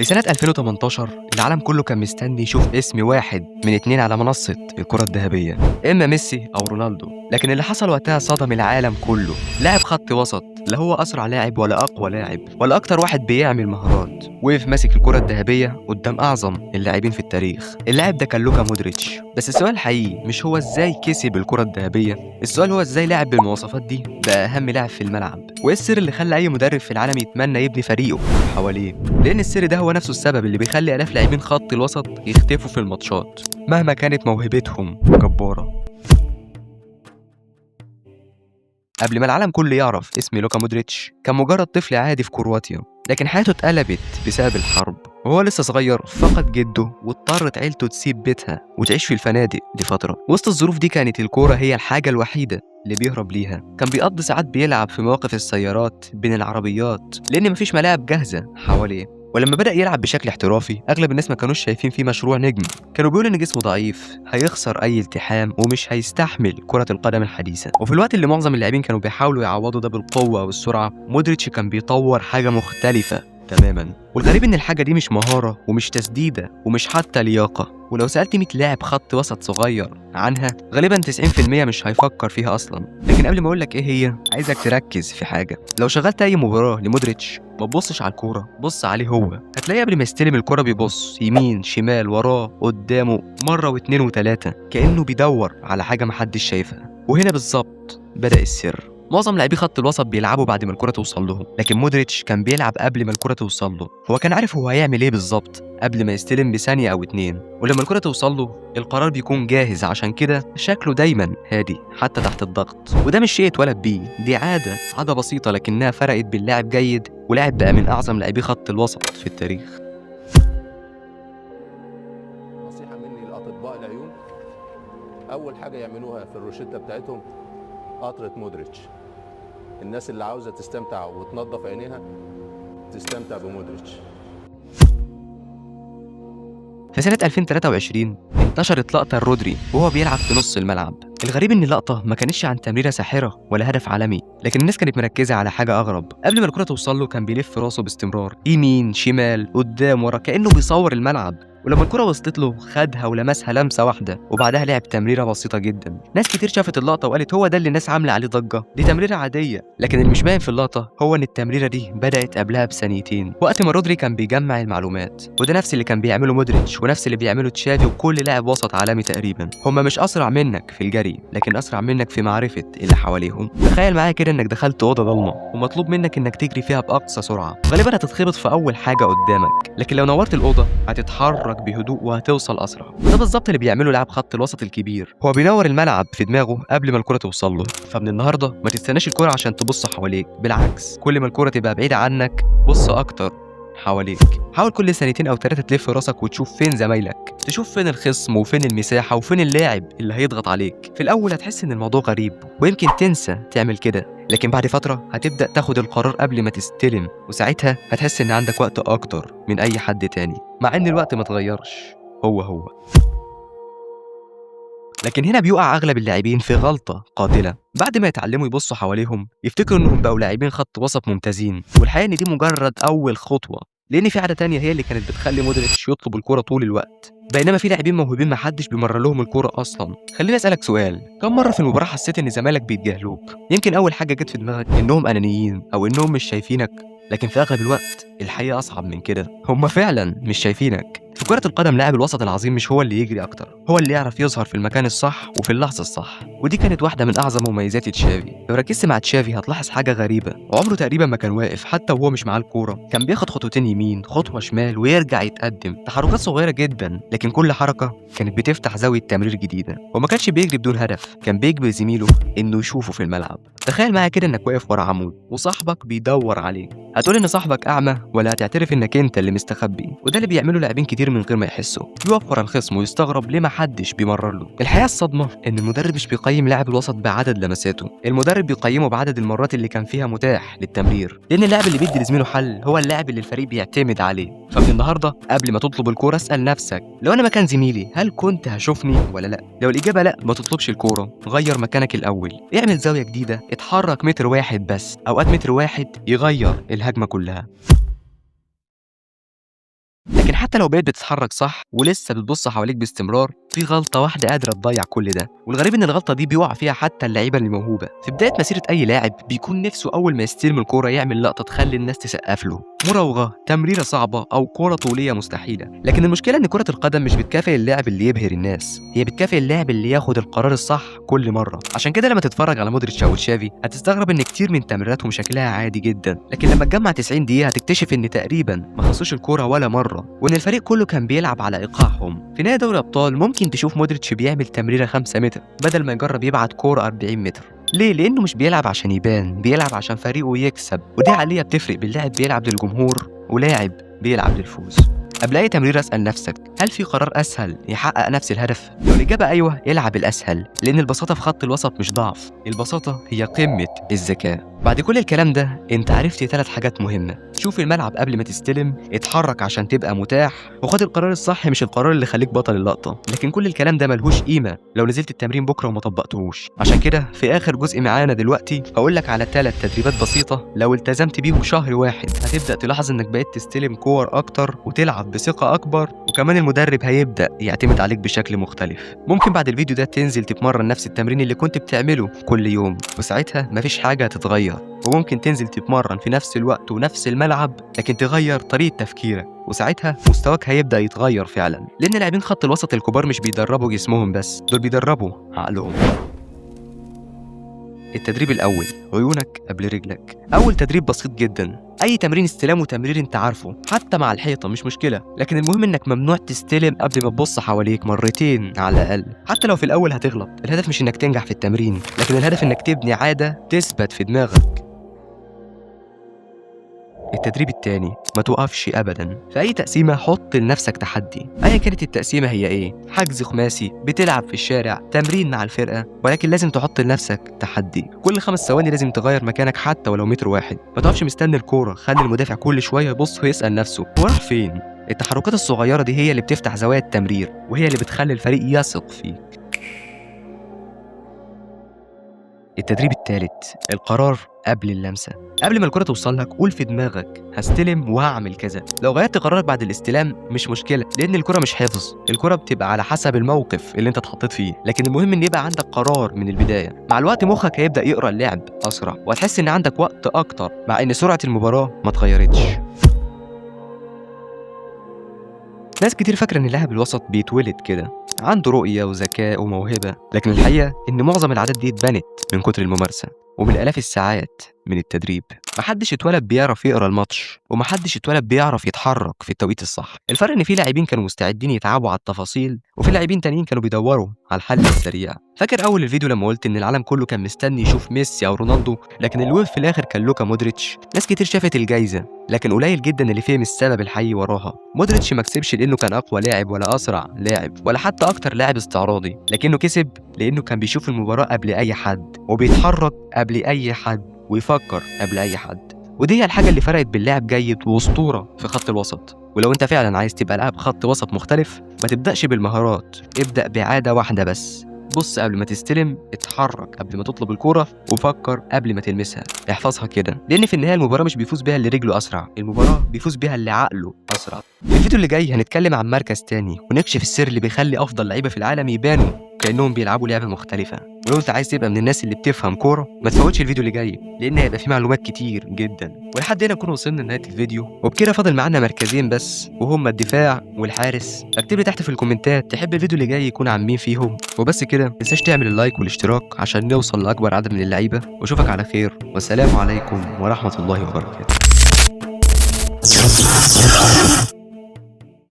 في سنة 2018 العالم كله كان مستني يشوف اسم واحد من اتنين على منصة الكرة الذهبية، إما ميسي أو رونالدو. لكن اللي حصل وقتها صدم العالم كله. لاعب خط وسط، لا هو أسرع لاعب ولا أقوى لاعب ولا أكتر واحد بيعمل مهارات، وقف ماسك الكرة الذهبية قدام أعظم اللاعبين في التاريخ. اللاعب ده كان لوكا مودريتش. بس السؤال الحقيقي مش هو إزاي كسب الكرة الذهبية، السؤال هو إزاي لاعب بالمواصفات دي بقى أهم لاعب في الملعب، وإيه السر اللي خلى أي مدرب في العالم يتمنى يبني فريقه حواليه. لأن السر ده هو نفسه السبب اللي بيخلي آلاف لاعبين خط الوسط يختفوا في الماتشات مهما كانت موهبتهم جبارة. قبل ما العالم كله يعرف اسم لوكا مودريتش كان مجرد طفل عادي في كرواتيا، لكن حياته اتقلبت بسبب الحرب. وهو لسه صغير فقد جده واضطرت عيلته تسيب بيتها وتعيش في الفنادق لفترة. وسط الظروف دي كانت الكورة هي الحاجة الوحيدة اللي بيهرب ليها. كان بيقضي ساعات بيلعب في مواقف السيارات بين العربيات لأن مفيش ملاعب جاهزة حواليه. ولما بدأ يلعب بشكل احترافي أغلب الناس ما كانوش شايفين فيه مشروع نجم، كانوا بيقولوا إن جسمه ضعيف، هيخسر أي التحام ومش هيستحمل كرة القدم الحديثة. وفي الوقت اللي معظم اللاعبين كانوا بيحاولوا يعوضوا ده بالقوة والسرعة، مودريتش كان بيطور حاجة مختلفة تماما. والغريب إن الحاجة دي مش مهارة ومش تسديدة ومش حتى لياقة. ولو سألت 100 لاعب خط وسط صغير عنها غالبا 90% مش هيفكر فيها أصلا. لكن قبل ما أقولك إيه هي، عايزك تركز في حاجة. لو شغلت أي مباراة لمودريتش ما تبصش على الكورة، بص عليه هو. هتلاقيه قبل ما يستلم الكورة بيبص يمين شمال وراه قدامه مرة واتنين وتلاتة، كأنه بيدور على حاجة محدش شايفها. وهنا بالظبط بدأ السر. معظم لاعبي خط الوسط بيلعبوا بعد ما الكرة توصل لهم، لكن مودريتش كان بيلعب قبل ما الكرة توصل له. هو كان عارف هو هيعمل ايه بالظبط قبل ما يستلم بثانية أو اتنين، ولما الكرة توصل له القرار بيكون جاهز. عشان كده شكله دايما هادي حتى تحت الضغط، وده مش شيء اتولد بيه، دي عادة بسيطة لكنها فرقت بين لاعب جيد ولاعب بقى من أعظم لاعبي خط الوسط في التاريخ. نصيحة مني لأطباء العيون، أول حاجة يعملوها في الروشتة بتاعتهم قطرة مودريتش. الناس اللي عاوزة تستمتع وتنظف عينيها تستمتع بمودريتش. في سنة 2023 انتشرت لقطة رودري وهو بيلعب في نص الملعب. الغريب ان اللقطة ما كانتش عن تمريرة ساحرة ولا هدف عالمي، لكن الناس كانت مركزة على حاجة أغرب. قبل ما الكرة توصل له كان بيلف راسه باستمرار يمين شمال قدام ورا كأنه بيصور الملعب. ولما الكرة وصلت له خدها ولمسها لمسة واحدة وبعدها لعب تمريرة بسيطة جدا. ناس كتير شافت اللقطة وقالت هو ده اللي الناس عاملة عليه ضجة، دي تمريرة عادية. لكن اللي مش باين في اللقطة هو ان التمريرة دي بدأت قبلها بثانيتين، وقت ما رودري كان بيجمع المعلومات. وده نفس اللي كان بيعمله مودريتش ونفس اللي بيعمله تشافي وكل لاعب وسط عالمي تقريبا. هما مش أسرع منك في الجري لكن أسرع منك في معرفة اللي حواليهم. تخيل معايا كده انك دخلت أوضة ضلمة ومطلوب منك انك تجري فيها بأقصى سرعة، غالبا هتتخبط في أول حاجة قدامك، لكن لو نورت الأوضة هتتحرك بهدوء وهتوصل أسرع. وده بالظبط اللي بيعمله لاعب خط الوسط الكبير، هو بينور الملعب في دماغه قبل ما الكرة توصل له. فمن النهارده ما تستناش الكرة عشان تبص حواليك، بالعكس كل ما الكرة تبقى بعيدة عنك بص أكتر حواليك. حاول كل ثانيتين أو ثلاثة تلف راسك وتشوف فين زمايلك، تشوف فين الخصم وفين المساحة وفين اللاعب اللي هيضغط عليك. في الأول هتحس إن الموضوع غريب ويمكن تنسى تعمل كده، لكن بعد فترة هتبدأ تاخد القرار قبل ما تستلم، وساعتها هتحس إن عندك وقت أكتر من أي حد تاني مع إن الوقت ما اتغيرش، هو. لكن هنا بيقع أغلب اللاعبين في غلطة قاتلة. بعد ما يتعلموا يبصوا حواليهم يفتكروا إنهم بقوا لاعبين خط وسط ممتازين، والحقيقة إن دي مجرد أول خطوة، لأن في عادة تانية هي اللي كانت بتخلي مودريتش يطلب الكرة طول الوقت، بينما في لاعبين موهوبين محدش بيمرر لهم الكرة أصلا. خليني أسألك سؤال، كم مرة في المباراة حسيت إن زمايلك بيتجاهلوك؟ يمكن أول حاجة جت في دماغك إنهم أنانيين أو إنهم مش شايفينك، لكن في أغلب الوقت الحقيقة أصعب من كده، هم فعلا مش شايفينك. في كرة القدم لاعب الوسط العظيم مش هو اللي يجري أكتر، هو اللي يعرف يظهر في المكان الصح وفي اللحظة الصح. ودي كانت واحدة من أعظم مميزات تشافي. لو ركزت مع تشافي هتلاحظ حاجة غريبة، عمره تقريبا ما كان واقف حتى وهو مش معاه الكورة، كان بياخد خطوتين يمين خطوة شمال ويرجع يتقدم، تحركات صغيرة جدا لكن كل حركة كانت بتفتح زاوية تمرير جديدة. وما كانش بيجري بدون هدف، كان بيجبر زميله إنه يشوفه في الملعب. تخيل معايا كده إنك واقف ورا عمود وصاحبك بيدور عليك، هتقول إن صاحبك أعمى ولا هتعترف إنك أنت اللي مستخبي؟ وده اللي بيعمله لاعبين كتير من غير ما يحسوا، بيقف ورا الخصم ويستغرب ليه محدش بيمرر له. الحقيقة الصدمة إن المدرب مش بيقيم لاعب الوسط بعدد لمساته، المدرب بيقيمه بعدد المرات اللي كان فيها متاح للتمرير، لأن اللاعب اللي بيدي لزميله حل هو اللاعب اللي الفريق بيعتمد عليه. فمن النهارده قبل ما تطلب الكورة اسأل نفسك، لو أنا مكان زميلي هل كنت هشوفني ولا لأ؟ لو الإجابة لأ ما تطلبش الكورة، غير مكانك الأول، اعمل زاوية جديدة، اتحرك متر واحد بس، أوقات متر واحد يغير الهجمة كلها. حتى لو بقيت بتتحرك صح ولسه بتبص حواليك باستمرار، في غلطة واحدة قادرة تضيع كل ده. والغريب ان الغلطة دي بيقع فيها حتى اللعيبة الموهوبة. في بداية مسيرة اي لاعب بيكون نفسه اول ما يستلم الكورة يعمل لقطة تخلي الناس تسقف له، مراوغة، تمريرة صعبة او كورة طولية مستحيلة. لكن المشكلة ان كرة القدم مش بتكافئ اللاعب اللي يبهر الناس، هي بتكافئ اللاعب اللي ياخد القرار الصح كل مرة. عشان كده لما تتفرج على مودريتش او تشافي هتستغرب ان كتير من تمريراتهم شكلها عادي جدا، لكن لما تجمع 90 دقيقة هتكتشف ان تقريبا ما خصوش الكورة ولا مرة، وان الفريق كله كان بيلعب على ايقاعهم. في نهاية دوري الابطال ممكن تشوف مودريتش بيعمل تمريرة 5 متر بدل ما يجرب يبعت كورة 40 متر. ليه؟ لانه مش بيلعب عشان يبان، بيلعب عشان فريقه يكسب، ودي عقلية بتفرق بين لاعب بيلعب للجمهور ولاعب بيلعب للفوز. قبل اي تمرير اسال نفسك، هل في قرار اسهل يحقق نفس الهدف؟ لو الاجابه ايوه، العب الاسهل، لان البساطه في خط الوسط مش ضعف، البساطه هي قمه الذكاء. بعد كل الكلام ده انت عرفت 3 حاجات مهمه: شوف الملعب قبل ما تستلم، اتحرك عشان تبقى متاح، وخد القرار الصح مش القرار اللي خليك بطل اللقطه. لكن كل الكلام ده ملهوش قيمه لو نزلت التمرين بكره وما طبقتهوش. عشان كده في اخر جزء معانا دلوقتي هقول لك على 3 تدريبات بسيطه لو التزمت بيهم شهر واحد هتبدا تلاحظ انك بقيت تستلم كور اكتر وتلعب بثقه اكبر، وكمان المدرب هيبدا يعتمد عليك بشكل مختلف. ممكن بعد الفيديو ده تنزل تتمرن نفس التمرين اللي كنت بتعمله كل يوم، وساعتها مفيش حاجه هتتغير. وممكن تنزل تتمرن في نفس الوقت ونفس الملعب لكن تغير طريقه تفكيرك، وساعتها مستواك هيبدا يتغير فعلا. لان لاعبين خط الوسط الكبار مش بيدربوا جسمهم بس، دول بيدربوا عقلهم. التدريب الأول: عيونك قبل رجلك. أول تدريب بسيط جدا، أي تمرين استلام وتمرير أنت عارفه، حتى مع الحيطة مش مشكلة، لكن المهم إنك ممنوع تستلم قبل ما تبص حواليك مرتين على الأقل. حتى لو في الأول هتغلط، الهدف مش إنك تنجح في التمرين، لكن الهدف إنك تبني عادة تثبت في دماغك. التدريب التاني: ما توقفش ابدا. في اي تقسيمه حط لنفسك تحدي، ايا كانت التقسيمه هي ايه، حجز خماسي، بتلعب في الشارع، تمرين مع الفرقه، ولكن لازم تحط لنفسك تحدي. كل 5 ثواني لازم تغير مكانك حتى ولو متر واحد. ما تقفش مستني الكوره، خلي المدافع كل شويه يبص ويسال نفسه هو راح فين. التحركات الصغيره دي هي اللي بتفتح زوايا التمرير، وهي اللي بتخلي الفريق يثق فيك. التدريب الثالث: القرار قبل اللمسه. قبل ما الكرة توصل لك قول في دماغك هستلم وهعمل كذا. لو غيرت قرارك بعد الاستلام مش مشكلة، لأن الكرة مش حفظ، الكرة بتبقى على حسب الموقف اللي انت اتحطيت فيه، لكن المهم ان يبقى عندك قرار من البداية. مع الوقت مخك هيبدأ يقرأ اللعب أسرع، وهتحس ان عندك وقت أكتر مع ان سرعة المباراة ما اتغيرتش. ناس كتير فاكرة ان اللاعب الوسط بيتولد كده، عنده رؤية وذكاء وموهبة، لكن الحقيقة ان معظم العادات دي اتبنت من كتر الممارسة ومن آلاف الساعات من التدريب. محدش اتولد بيعرف يقرا الماتش، ومحدش اتولد بيعرف يتحرك في التوقيت الصح. الفرق ان في لاعبين كانوا مستعدين يتعبوا على التفاصيل، وفي لاعبين تانيين كانوا بيدوروا على الحل السريع. فاكر اول الفيديو لما قلت ان العالم كله كان مستني يشوف ميسي او رونالدو، لكن اللي وقف في الاخر كان لوكا مودريتش؟ ناس كتير شافت الجايزه، لكن قليل جدا اللي فهم السبب الحقيقي وراها. مودريتش ما كسبش لانه كان اقوى لاعب ولا اسرع لاعب ولا حتى اكتر لاعب استعراضي، لكنه كسب لانه كان بيشوف المباراه قبل اي حد، وبيتحرك قبل اي حد، ويفكر قبل اي حد. ودي هي الحاجه اللي فرقت بين لاعب جيد واسطوره في خط الوسط. ولو انت فعلا عايز تبقى لاعب خط وسط مختلف، ما تبداش بالمهارات، ابدا بعاده واحده بس: بص قبل ما تستلم، اتحرك قبل ما تطلب الكوره، وفكر قبل ما تلمسها. احفظها كده، لان في النهايه المباراه مش بيفوز بيها اللي رجله اسرع، المباراه بيفوز بيها اللي عقله اسرع. في الفيديو اللي جاي هنتكلم عن مركز تاني، ونكشف السر اللي بيخلي افضل لعيبه في العالم يبانوا كانهم بيلعبوا لعبه مختلفه. ولو انت عايز تبقى من الناس اللي بتفهم كوره، ما تفوتش الفيديو اللي جاي، لان هيبقى فيه معلومات كتير جدا. ولحد هنا نكون وصلنا لنهايه الفيديو، وبكده فاضل معانا مركزين بس، وهما الدفاع والحارس. اكتب لي تحت في الكومنتات تحب الفيديو اللي جاي يكون عن مين فيهم. وبس كده، ما تنساش تعمل اللايك والاشتراك عشان نوصل لاكبر عدد من اللعيبه. واشوفك على خير، والسلام عليكم ورحمه الله وبركاته.